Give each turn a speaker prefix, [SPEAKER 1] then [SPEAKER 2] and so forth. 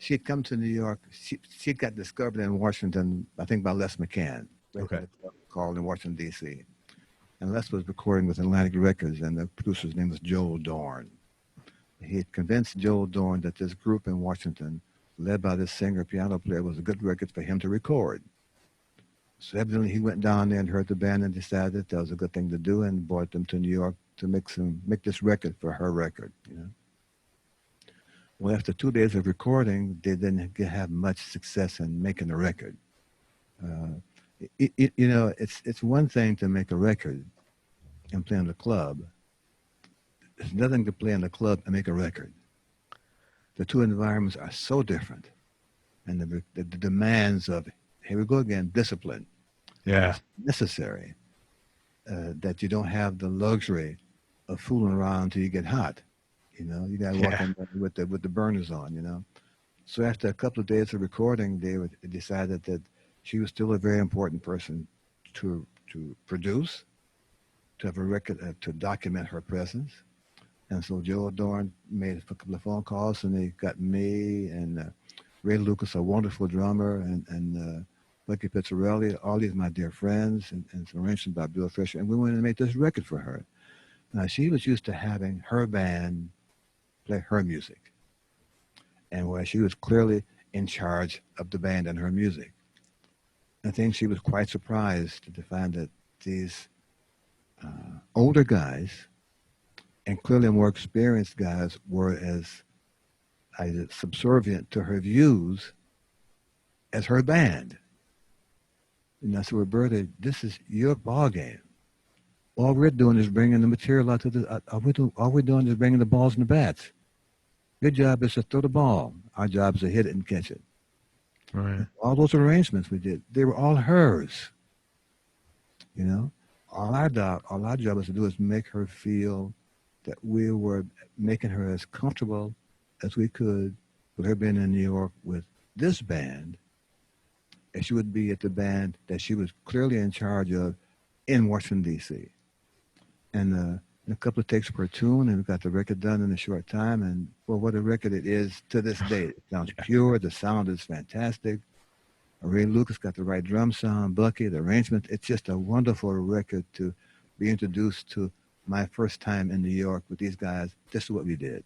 [SPEAKER 1] she'd come to New York. She got discovered in Washington, I think, by Les McCann,
[SPEAKER 2] Okay.
[SPEAKER 1] called in Washington, D.C. And Les was recording with Atlantic Records, and the producer's name was Joel Dorn. He had convinced Joel Dorn that this group in Washington, led by this singer, piano player, was a good record for him to record. So evidently he went down there and heard the band and decided that was a good thing to do and brought them to New York to make this record for her record, you know. Well, after 2 days of recording, they didn't have much success in making a record. Uh, you know, it's one thing to make a record and play in the club. It's nothing to play in the club and make a record. The two environments are so different, and the demands of, here we go again, discipline
[SPEAKER 2] Yeah.
[SPEAKER 1] is necessary. That you don't have the luxury of fooling around until you get hot. You know, you got to walk
[SPEAKER 2] Yeah.
[SPEAKER 1] in there with the burners on. You know, so after a couple of days of recording, they decided that she was still a very important person to produce, to have a record, to document her presence. And so Joel Dorn made a couple of phone calls, and they got me and Ray Lucas, a wonderful drummer, and Lucky Pizzarelli, all these my dear friends, and some arrangement by Bill Fisher, and we went and made this record for her. Now, she was used to having her band play her music, and where she was clearly in charge of the band and her music. I think she was quite surprised to find that these older guys and clearly more experienced guys were as subservient to her views as her band. And I said, Roberta, this is your ball game. All we're doing is bringing the material out to the. All we're doing is bringing the balls and the bats. Your job is to throw the ball. Our job is to hit it and catch it.
[SPEAKER 2] Right.
[SPEAKER 1] All those arrangements we did, they were all hers. You know, all our job is to do is make her feel that we were making her as comfortable as we could with her being in New York with this band, as she would be at the band that she was clearly in charge of in Washington, D.C. And a couple of takes per tune, and we got the record done in a short time. And well, what a record it is to this day. It sounds pure. The sound is fantastic. Ray Lucas got the right drum sound, Bucky, the arrangement. It's just a wonderful record to be introduced to my first time in New York with these guys. This is what we did.